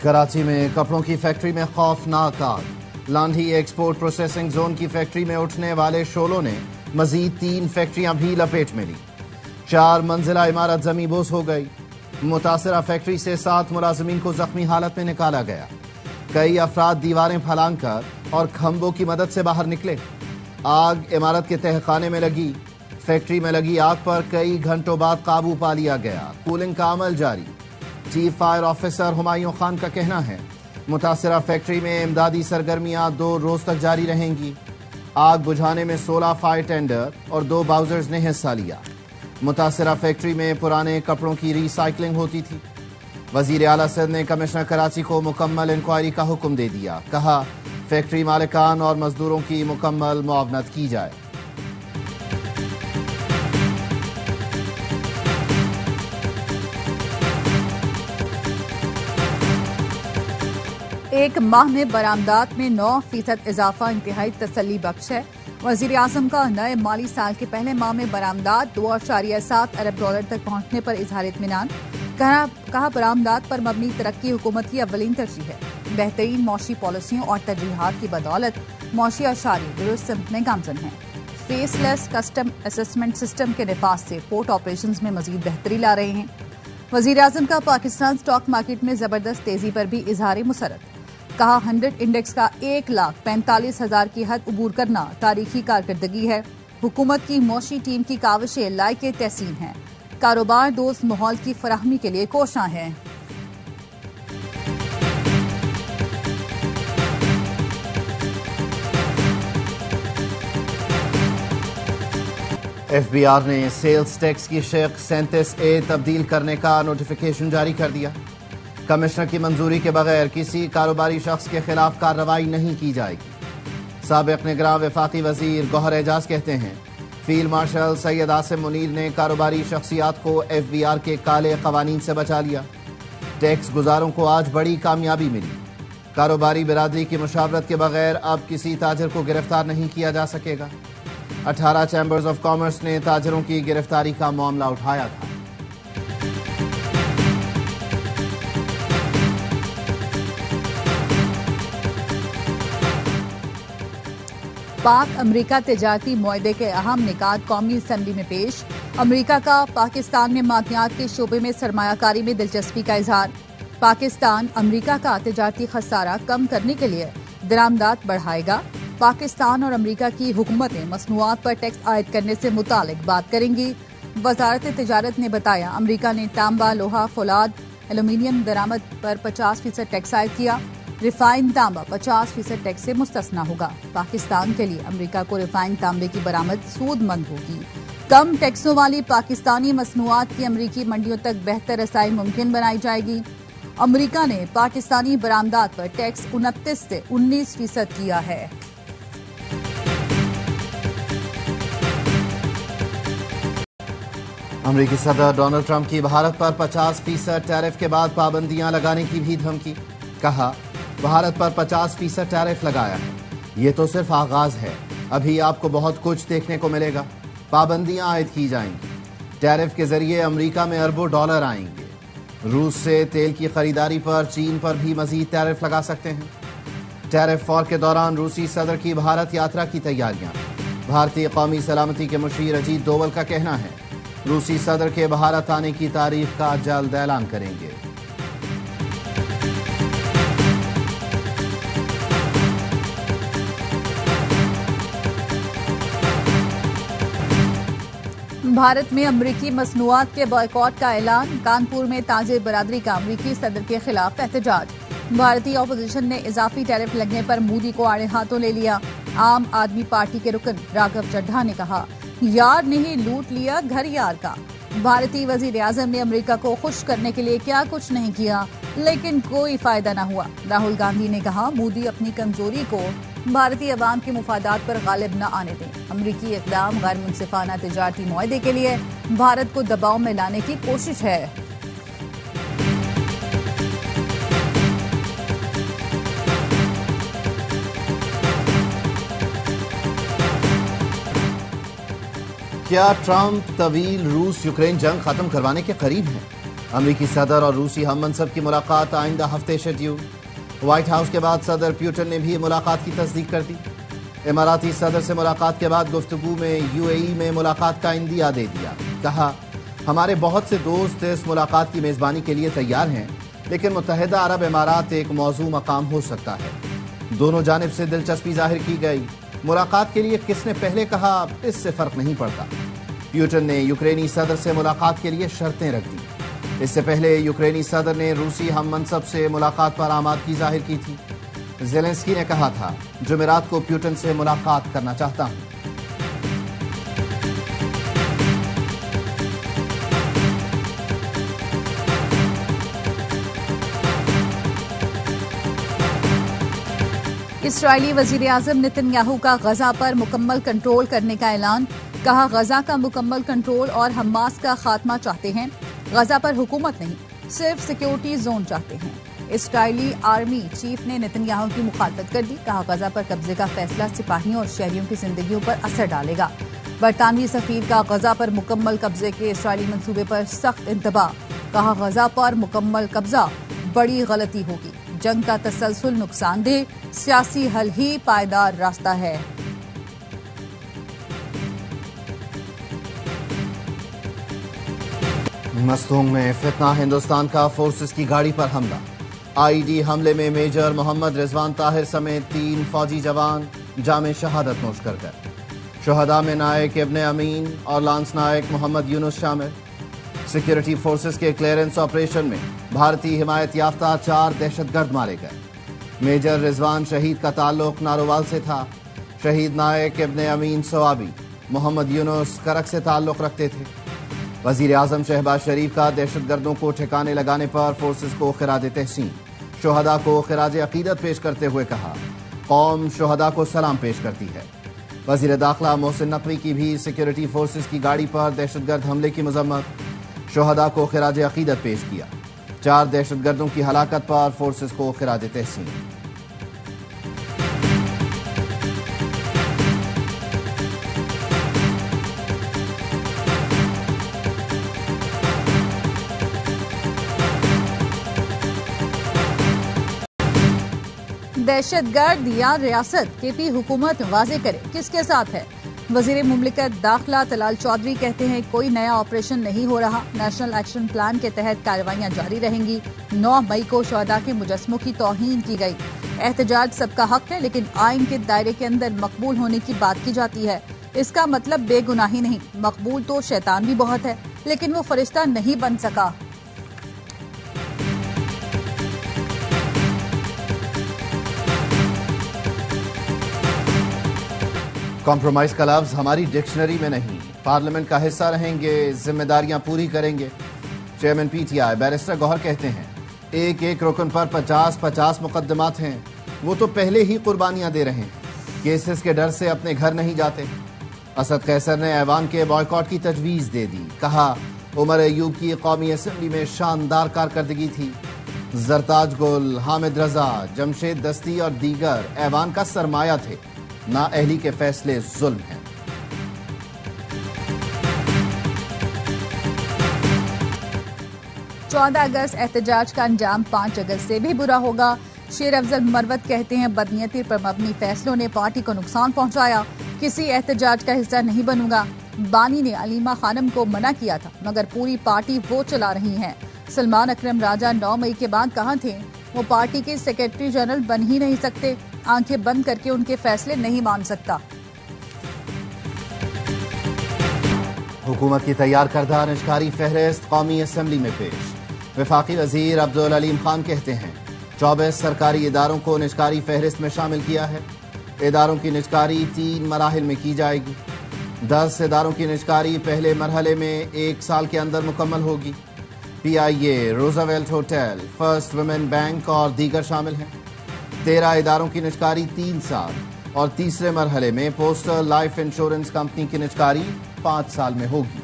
کراچی میں کپڑوں کی فیکٹری میں خوفناک آگ۔ لانڈھی ایکسپورٹ پروسیسنگ زون کی فیکٹری میں اٹھنے والے شعلوں نے مزید 3 فیکٹریاں بھی لپیٹ میں لیں۔ 4 منزلہ عمارت زمیں بوس ہو گئی۔ متاثرہ فیکٹری سے 7 ملازمین کو زخمی حالت میں نکالا گیا۔ کئی افراد دیواریں پھلانگ کر اور کھمبوں کی مدد سے باہر نکلے۔ آگ عمارت کے تہخانے میں لگی۔ فیکٹری میں لگی آگ پر کئی گھنٹوں بعد قابو پا لیا گیا۔ کولنگ کا عمل جاری۔ Chief fire officer Humayun Khan کا کہنا ہے متاثرہ فیکٹری میں امدادی سرگرمیاں 2 روز تک جاری رہیں گی۔ آگ بجھانے میں 16 فائر ٹینڈر اور 2 باؤزرز نے حصہ لیا۔ متاثرہ فیکٹری میں پرانے کپڑوں کی ری سائیکلنگ ہوتی تھی۔ وزیر اعلیٰ صدر نے کمشنر کراچی کو مکمل انکوائری کا حکم دے دیا۔ کہا فیکٹری مالکان اور مزدوروں کی مکمل معاونت کی جائے۔ ایک ماہ میں برآمدات میں 9% اضافہ انتہائی تسلی بخش ہے۔ وزیر اعظم کا نئے مالی سال کے پہلے ماہ میں برآمدات 2.7 ارب ڈالر تک پہنچنے پر اظہار اطمینان۔ کہا برآمدات پر مبنی ترقی حکومت کی اولین ترجیح ہے۔ بہترین معاشی پالیسیوں اور ترجیحات کی بدولت معاشی اشاریے درست سمت میں گامزن ہیں۔ فیس لیس کسٹم اسسمنٹ سسٹم کے نفاذ سے پورٹ آپریشنز میں مزید بہتری لا رہے ہیں۔ وزیر اعظم کا پاکستان سٹاک مارکیٹ میں زبردست تیزی پر بھی اظہار مسرت۔ کہا 100 انڈیکس کا 1,45,000 کی حد عبور کرنا تاریخی کارکردگی ہے۔ حکومت کی معاشی ٹیم کی کاوشیں لائق تحسین ہیں۔ کاروبار دوست ماحول کی فراہمی کے لیے کوشاں ہیں۔ ایف بی آر نے سیلز ٹیکس کی شق 37A تبدیل کرنے کا نوٹیفیکیشن جاری کر دیا۔ کمشنر کی منظوری کے بغیر کسی کاروباری شخص کے خلاف کارروائی نہیں کی جائے گی۔ سابق نگراں وفاقی وزیر گوہر اعجاز کہتے ہیں فیلڈ مارشل سید عاصم منیر نے کاروباری شخصیات کو ایف بی آر کے کالے قوانین سے بچا لیا۔ ٹیکس گزاروں کو آج بڑی کامیابی ملی۔ کاروباری برادری کی مشاورت کے بغیر اب کسی تاجر کو گرفتار نہیں کیا جا سکے گا۔ 18 چیمبرز آف کامرس نے تاجروں کی گرفتاری کا معاملہ اٹھایا تھا۔ پاک امریکہ تجارتی معاہدے کے اہم نکات قومی اسمبلی میں پیش۔ امریکہ کا پاکستان میں معدنیات کے شعبے میں سرمایہ کاری میں دلچسپی کا اظہار۔ پاکستان امریکہ کا تجارتی خسارہ کم کرنے کے لیے درآمدات بڑھائے گا۔ پاکستان اور امریکہ کی حکومتیں مصنوعات پر ٹیکس عائد کرنے سے متعلق بات کریں گی۔ وزارت تجارت نے بتایا امریکہ نے تانبا، لوہا، فولاد، ایلومینیم درآمد پر 50% ٹیکس عائد کیا۔ ریفائنڈ تانبا 50% ٹیکس سے مستثنی ہوگا۔ پاکستان کے لیے امریکہ کو ریفائنڈ تانبے کی برآمد سود مند ہوگی۔ کم ٹیکسوں والی پاکستانی مصنوعات کی امریکی منڈیوں تک بہتر رسائی ممکن بنائی جائے گی۔ امریکہ نے پاکستانی برآمدات پر ٹیکس 29 سے 19% کیا ہے۔ امریکی صدر ڈونلڈ ٹرمپ کی بھارت پر 50% ٹیرف کے بعد پابندیاں لگانے کی بھی دھمکی۔ کہا بھارت پر 50% ٹیرف لگایا ہے، یہ تو صرف آغاز ہے، ابھی آپ کو بہت کچھ دیکھنے کو ملے گا۔ پابندیاں عائد کی جائیں گی۔ ٹیرف کے ذریعے امریکہ میں اربوں ڈالر آئیں گے۔ روس سے تیل کی خریداری پر چین پر بھی مزید ٹیرف لگا سکتے ہیں۔ ٹیرف وار کے دوران روسی صدر کی بھارت یاترا کی تیاریاں۔ بھارتی قومی سلامتی کے مشیر اجیت ڈوول کا کہنا ہے روسی صدر کے بھارت آنے کی تاریخ کا جلد اعلان کریں گے۔ بھارت میں امریکی مصنوعات کے بائیکاٹ کا اعلان۔ کانپور میں تاجر برادری کا امریکی صدر کے خلاف احتجاج۔ بھارتی اپوزیشن نے اضافی ٹیرف لگنے پر مودی کو آڑے ہاتھوں لے لیا۔ عام آدمی پارٹی کے رکن راگھو چڈھا نے کہا یار نہیں لوٹ لیا گھر یار کا۔ بھارتی وزیر اعظم نے امریکہ کو خوش کرنے کے لیے کیا کچھ نہیں کیا لیکن کوئی فائدہ نہ ہوا۔ راہل گاندھی نے کہا مودی اپنی کمزوری کو بھارتی عوام کے مفادات پر غالب نہ آنے دیں۔ امریکی اقدام غیر منصفانہ تجارتی معاہدے کے لیے بھارت کو دباؤ میں لانے کی کوشش ہے۔ کیا ٹرمپ طویل روس یوکرین جنگ ختم کروانے کے قریب ہیں؟ امریکی صدر اور روسی ہم منصب کی ملاقات آئندہ ہفتے شیڈیول۔ وائٹ ہاؤس کے بعد صدر پیوٹن نے بھی ملاقات کی تصدیق کر دی۔ اماراتی صدر سے ملاقات کے بعد گفتگو میں UAE میں ملاقات کا عندیہ دے دیا۔ کہا ہمارے بہت سے دوست اس ملاقات کی میزبانی کے لیے تیار ہیں، لیکن متحدہ عرب امارات ایک موضوع مقام ہو سکتا ہے۔ دونوں جانب سے دلچسپی ظاہر کی گئی۔ ملاقات کے لیے کس نے پہلے کہا اس سے فرق نہیں پڑتا۔ پیوٹن نے یوکرینی صدر سے ملاقات کے لیے شرطیں رکھ دی۔ اس سے پہلے یوکرینی صدر نے روسی ہم منصب سے ملاقات پر آمادگی ظاہر کی تھی۔ زیلنسکی نے کہا تھا جمعرات کو پیوٹن سے ملاقات کرنا چاہتا ہوں۔ اسرائیلی وزیر اعظم نتن یاہو کا غزہ پر مکمل کنٹرول کرنے کا اعلان۔ کہا غزہ کا مکمل کنٹرول اور حماس کا خاتمہ چاہتے ہیں، غزہ پر حکومت نہیں صرف سیکیورٹی زون چاہتے ہیں۔ اسرائیلی آرمی چیف نے نتن یاہو کی مخالفت کر دی۔ کہا غزہ پر قبضے کا فیصلہ سپاہیوں اور شہریوں کی زندگیوں پر اثر ڈالے گا۔ برطانوی سفیر کا غزہ پر مکمل قبضے کے اسرائیلی منصوبے پر سخت انتباہ۔ کہا غزہ پر مکمل قبضہ بڑی غلطی ہوگی، جنگ کا تسلسل نقصان دہ، سیاسی حل ہی پائیدار راستہ ہے۔ مستونگ میں فتنہ، ہندوستان کا فورسز کی گاڑی پر حملہ۔ IED حملے میں میجر محمد رضوان طاہر سمیت 3 فوجی جوان جام شہادت نوش کر گئے۔ شہداء میں نائک ابن امین اور لانس نائک محمد یونس شامل۔ سیکیورٹی فورسز کے کلیئرنس آپریشن میں بھارتی حمایت یافتہ 4 دہشت گرد مارے گئے۔ میجر رضوان شہید کا تعلق نارووال سے تھا۔ شہید نائک ابن امین سوابی، محمد یونس کرک سے تعلق رکھتے تھے۔ وزیر اعظم شہباز شریف کا دہشت گردوں کو ٹھکانے لگانے پر فورسز کو خراج تحسین۔ شہداء کو خراج عقیدت پیش کرتے ہوئے کہا قوم شہداء کو سلام پیش کرتی ہے۔ وزیر داخلہ محسن نقوی کی بھی سیکیورٹی فورسز کی گاڑی پر دہشت گرد حملے کی مذمت۔ شہداء کو خراج عقیدت پیش کیا۔ 4 دہشت گردوں کی ہلاکت پر فورسز کو خراج تحسین۔ دہشت گرد یا ریاست کے پی حکومت واضح کرے کس کے ساتھ ہے۔ وزیر مملکت داخلہ طلال چودھری کہتے ہیں کوئی نیا آپریشن نہیں ہو رہا، نیشنل ایکشن پلان کے تحت کارروائیاں جاری رہیں گی۔ 9 مئی کو شہداء کے مجسموں کی توہین کی گئی۔ احتجاج سب کا حق ہے، لیکن آئین کے دائرے کے اندر مقبول ہونے کی بات کی جاتی ہے۔ اس کا مطلب بے گناہی نہیں۔ مقبول تو شیطان بھی بہت ہے، لیکن وہ فرشتہ نہیں بن سکا۔ کمپرومائز کا لفظ ہماری ڈکشنری میں نہیں۔ پارلیمنٹ کا حصہ رہیں گے، ذمہ داریاں پوری کریں گے۔ چیئرمین PTI بیرسٹر گوہر کہتے ہیں ایک ایک رکن پر 50 مقدمات ہیں، وہ تو پہلے ہی قربانیاں دے رہے ہیں، کیسز کے ڈر سے اپنے گھر نہیں جاتے۔ اسد قیصر نے ایوان کے بائیکاٹ کی تجویز دے دی۔ کہا عمر ایوب کی قومی اسمبلی میں شاندار کارکردگی تھی۔ زرتاج گل، حامد رضا، جمشید دستی اور دیگر ایوان کا سرمایہ تھے۔ نا اہلی کے فیصلے ظلم ہیں۔ چودہ اگست احتجاج کا انجام 5 اگست سے بھی برا ہوگا۔ شیر افضل مروت کہتے ہیں بدنیتی پر مبنی فیصلوں نے پارٹی کو نقصان پہنچایا، کسی احتجاج کا حصہ نہیں بنوں گا۔ بانی نے علیمہ خانم کو منع کیا تھا، مگر پوری پارٹی وہ چلا رہی ہیں۔ سلمان اکرم راجہ 9 مئی کے بعد کہاں تھے؟ وہ پارٹی کے سیکرٹری جنرل بن ہی نہیں سکتے، آنکھیں بند کر کے ان کے فیصلے نہیں مان سکتا۔ حکومت کی تیار کردہ نجکاری فہرست قومی اسمبلی میں پیش۔ وفاقی وزیر عبدالعلیم خان کہتے ہیں 24 سرکاری اداروں کو نجکاری فہرست میں شامل کیا ہے۔ اداروں کی نجکاری 3 مراحل میں کی جائے گی۔ 10 اداروں کی نجکاری پہلے مرحلے میں 1 سال کے اندر مکمل ہوگی۔ PIA، Roosevelt hotel, first women bank اور دیگر شامل ہیں۔ 13 اداروں کی نجکاری 3 سال اور تیسرے مرحلے میں پوسٹل لائف انشورنس کمپنی کی نجکاری 5 سال میں ہوگی۔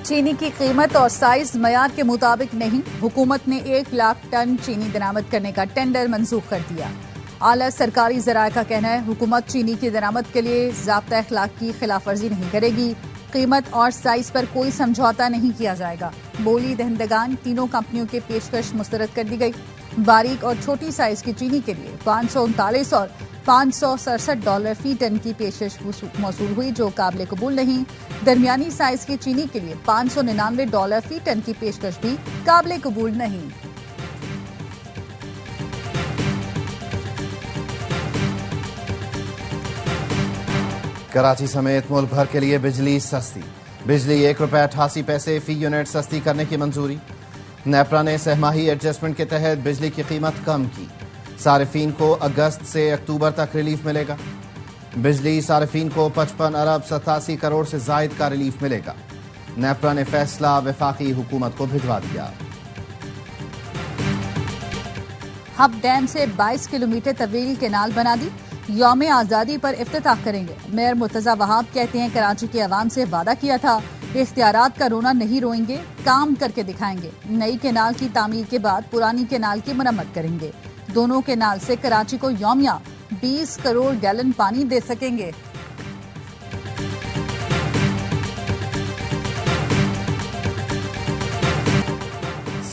چینی کی قیمت اور سائز معیار کے مطابق نہیں، حکومت نے 1 لاکھ ٹن چینی درآمد کرنے کا ٹینڈر منسوخ کر دیا۔ اعلیٰ سرکاری ذرائع کا کہنا ہے حکومت چینی کی درآمد کے لیے ضابطہ اخلاق کی خلاف ورزی نہیں کرے گی، قیمت اور سائز پر کوئی سمجھوتا نہیں کیا جائے گا۔ بولی دہندگان تینوں کمپنیوں کی پیشکش مسترد کر دی گئی۔ باریک اور چھوٹی سائز کی چینی کے لیے $539 اور $567 فی ٹن کی پیشکش موصول ہوئی، جو قابل قبول نہیں۔ درمیانی سائز کی چینی کے لیے $599 فی ٹن کی پیشکش بھی قابل قبول نہیں۔ کراچی سمیت ملک بھر کے لیے بجلی سستی، بجلی ₹1.88 فی یونٹ سستی کرنے کی منظوری۔ نیپرا نے سہ ماہی ایڈجسٹمنٹ کے تحت بجلی کی قیمت کم کی، صارفین کو اگست سے اکتوبر تک ریلیف ملے گا۔ بجلی صارفین کو 55 ارب 87 کروڑ سے زائد کا ریلیف ملے گا۔ نیپرا نے فیصلہ وفاقی حکومت کو بھجوا دیا۔ ہب ڈیم سے 22 کلومیٹر طویل کینال بنا دی، یوم آزادی پر افتتاح کریں گے۔ میئر مرتضی وہاب کہتے ہیں کراچی کے عوام سے وعدہ کیا تھا، اختیارات کا رونا نہیں روئیں گے، کام کر کے دکھائیں گے۔ نئی کینال کی تعمیر کے بعد پرانی کینال کی مرمت کریں گے۔ دونوں کینال سے کراچی کو یومیہ 20 کروڑ گیلن پانی دے سکیں گے۔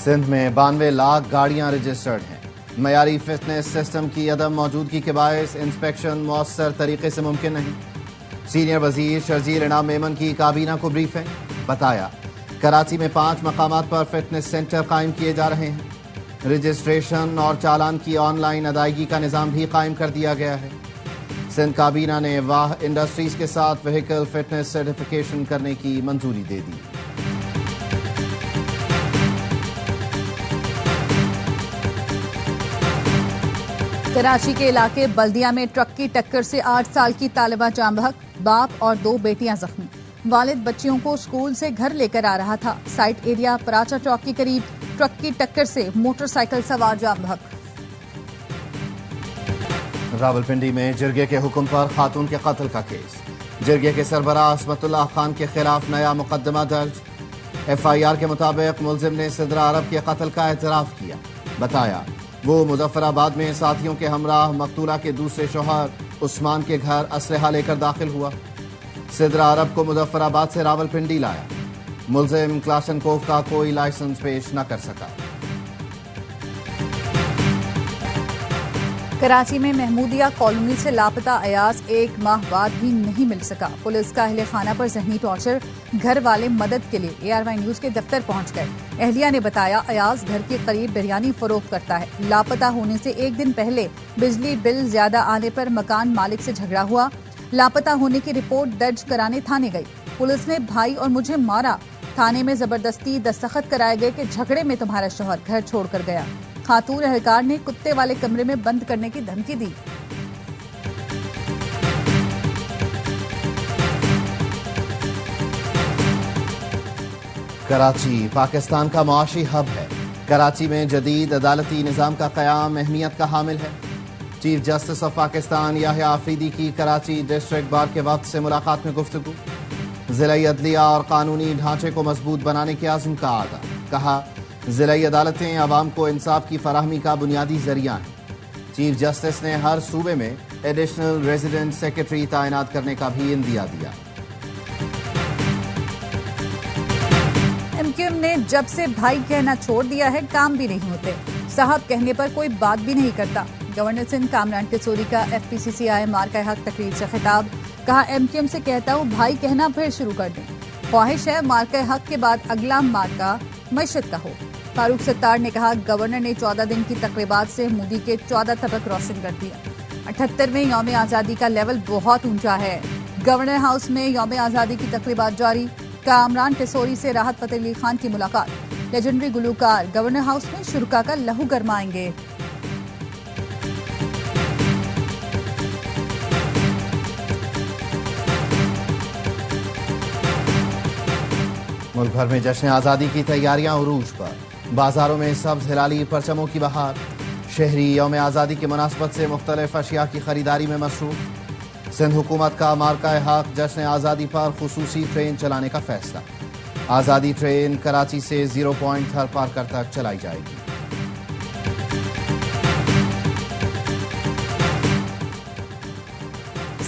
سندھ میں 92 لاکھ گاڑیاں رجسٹرڈ ہیں۔ معیاری فٹنس سسٹم کی عدم موجودگی کے باعث انسپیکشن مؤثر طریقے سے ممکن نہیں۔ سینئر وزیر شرجیل انعام میمن کی کابینہ کو بریفنگ، بتایا کراچی میں 5 مقامات پر فٹنس سینٹر قائم کیے جا رہے ہیں۔ رجسٹریشن اور چالان کی آن لائن ادائیگی کا نظام بھی قائم کر دیا گیا ہے۔ سندھ کابینہ نے واہ انڈسٹریز کے ساتھ وہیکل فٹنس سرٹیفکیشن کرنے کی منظوری دے دی۔ کراچی کے علاقے بلدیہ میں ٹرک کی ٹکر سے 8 سال کی طالبہ جاں بحق، باپ اور 2 بیٹیاں زخمی۔ والد بچیوں کو اسکول سے گھر لے کر آ رہا تھا۔ سائٹ ایریا پراچا چوک کے قریب ٹرک کی ٹکر سے موٹر سائیکل سوار جاں بحق۔ راولپنڈی میں جرگے کے حکم پر خاتون کے قتل کا کیس، جرگے کے سربراہ عصمت اللہ خان کے خلاف نیا مقدمہ درج۔ FIR کے مطابق ملزم نے سدرا عرب کے قتل کا اعتراف کیا، بتایا وہ مظفر آباد میں ساتھیوں کے ہمراہ مقتولہ کے دوسرے شوہر عثمان کے گھر اسلحہ لے کر داخل ہوا۔ سدرا عرب کو مظفر آباد سے راولپنڈی لایا۔ ملزم کلاشنکوف کا کوئی لائسنس پیش نہ کر سکا۔ کراچی میں محمودیہ کالونی سے لاپتہ ایاز 1 ماہ بعد بھی نہیں مل سکا۔ پولیس کا اہل خانہ پر ذہنی ٹارچر، گھر والے مدد کے لیے ARY نیوز کے دفتر پہنچ گئے۔ اہلیہ نے بتایا ایاز گھر کے قریب بریانی فروخت کرتا ہے۔ لاپتہ ہونے سے 1 دن پہلے بجلی بل زیادہ آنے پر مکان مالک سے جھگڑا ہوا۔ لاپتہ ہونے کی رپورٹ درج کرانے تھانے گئی۔ پولیس نے بھائی اور مجھے مارا، تھانے میں زبردستی دستخط کرائے گئے کہ جھگڑے میں تمہارا شوہر گھر چھوڑ کر گیا۔ خاتون اہلکار نے کتے والے کمرے میں بند کرنے کی دھمکی دی۔ کراچی پاکستان کا معاشی ہب ہے۔ کراچی میں جدید عدالتی نظام کا قیام اہمیت کا حامل ہے۔ چیف جسٹس آف پاکستان یحییٰ آفریدی کی کراچی ڈسٹرکٹ بار کے وقت سے ملاقات میں گفتگو۔ ضلعی عدلیہ اور قانونی ڈھانچے کو مضبوط بنانے کے عزم کا اعادہ، کہا ضلعی عدالتیں عوام کو انصاف کی فراہمی کا بنیادی ذریعہ ہیں۔ چیف جسٹس نے ہر صوبے میں ایڈیشنل ریزیڈنٹ سیکرٹری تعینات کرنے کا بھی عندیہ دیا۔ MQM نے جب سے بھائی کہنا چھوڑ دیا ہے کام بھی نہیں ہوتے، صاحب کہنے پر کوئی بات بھی نہیں کرتا۔ گورنر سندھ کامران ٹیسوری کا FPCCI مارکہ حق تقریر سے خطاب، کہا MQM سے کہتا ہوں بھائی کہنا پھر شروع کر دیں، خواہش ہے مارکہ حق کے بعد اگلا مارکہ معیشت کا ہو۔ فاروق ستار نے کہا گورنر نے 14 دن کی تقریبات سے مودی کے 14 طبق روشن کر دیا۔ 78ویں یوم آزادی کا لیول بہت اونچا ہے۔ گورنر ہاؤس میں یوم آزادی کی تقریبات جاری، کامران ٹیسوری سے راحت فتح علی خان کی ملاقات۔ لیجنڈری گلوکار گورنر ہاؤس میں شرکا کا لہو گرمائیں گے۔ ملک بھر میں جشن آزادی کی تیاریاں عروج پر، بازاروں میں سبز ہلالی پرچموں کی بہار۔ شہری یوم آزادی کی مناسبت سے مختلف اشیاء کی خریداری میں مصروف۔ سندھ حکومت کا مارکہ حق جشن آزادی پر خصوصی ٹرین چلانے کا فیصلہ۔ آزادی ٹرین کراچی سے 0 پوائنٹ تھر پارکر تک چلائی جائے گی۔